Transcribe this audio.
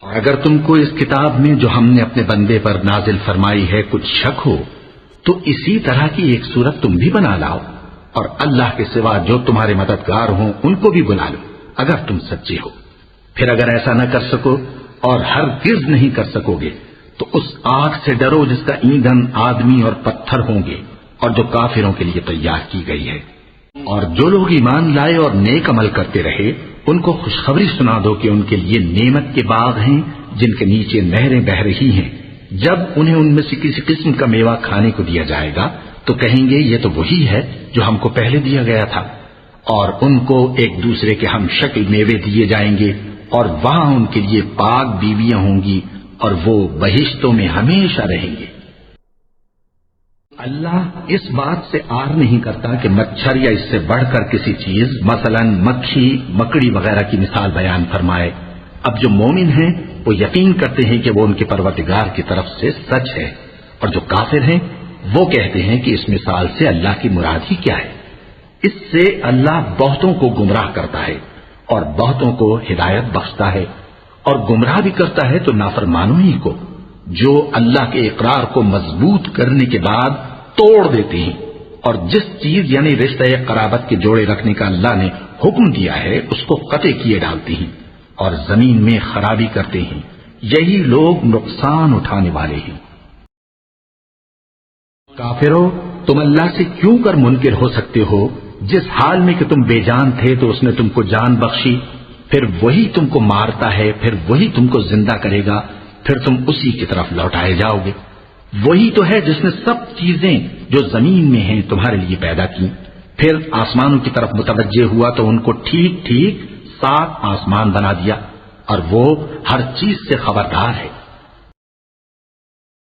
اور اگر تم کو اس کتاب میں جو ہم نے اپنے بندے پر نازل فرمائی ہے کچھ شک ہو تو اسی طرح کی ایک صورت تم بھی بنا لاؤ اور اللہ کے سوا جو تمہارے مددگار ہوں ان کو بھی بلا لو اگر تم سچے ہو۔ پھر اگر ایسا نہ کر سکو اور ہرگز نہیں کر سکو گے تو اس آگ سے ڈرو جس کا ایندھن آدمی اور پتھر ہوں گے اور جو کافروں کے لیے تیار کی گئی ہے۔ اور جو لوگ ایمان لائے اور نیک عمل کرتے رہے ان کو خوشخبری سنا دو کہ ان کے لیے نعمت کے باغ ہیں جن کے نیچے نہریں بہہ رہی ہیں۔ جب انہیں ان میں سے کسی قسم کا میوہ کھانے کو دیا جائے گا تو کہیں گے یہ تو وہی ہے جو ہم کو پہلے دیا گیا تھا، اور ان کو ایک دوسرے کے ہم شکل میوے دیے جائیں گے اور وہاں ان کے لیے پاک بیویاں ہوں گی اور وہ بہشتوں میں ہمیشہ رہیں گے۔ اللہ اس بات سے آر نہیں کرتا کہ مچھر یا اس سے بڑھ کر کسی چیز مثلا مکھی مکڑی وغیرہ کی مثال بیان فرمائے۔ اب جو مومن ہیں وہ یقین کرتے ہیں کہ وہ ان کے پروردگار کی طرف سے سچ ہے، اور جو کافر ہیں وہ کہتے ہیں کہ اس مثال سے اللہ کی مراد ہی کیا ہے۔ اس سے اللہ بہتوں کو گمراہ کرتا ہے اور بہتوں کو ہدایت بخشتا ہے، اور گمراہ بھی کرتا ہے تو نافرمانوں ہی کو، جو اللہ کے اقرار کو مضبوط کرنے کے بعد توڑ دیتے ہیں، اور جس چیز یعنی رشتہ قرابت کے جوڑے رکھنے کا اللہ نے حکم دیا ہے اس کو قطع کیے ڈالتے ہیں اور زمین میں خرابی کرتے ہیں۔ یہی لوگ نقصان اٹھانے والے ہیں۔ کافرو، تم اللہ سے کیوں کر منکر ہو سکتے ہو جس حال میں کہ تم بے جان تھے تو اس نے تم کو جان بخشی، پھر وہی تم کو مارتا ہے، پھر وہی تم کو زندہ کرے گا، پھر تم اسی کی طرف لوٹائے جاؤ گے۔ وہی تو ہے جس نے سب چیزیں جو زمین میں ہیں تمہارے لیے پیدا کی، پھر آسمانوں کی طرف متوجہ ہوا تو ان کو ٹھیک ٹھیک 7 آسمان بنا دیا، اور وہ ہر چیز سے خبردار ہے۔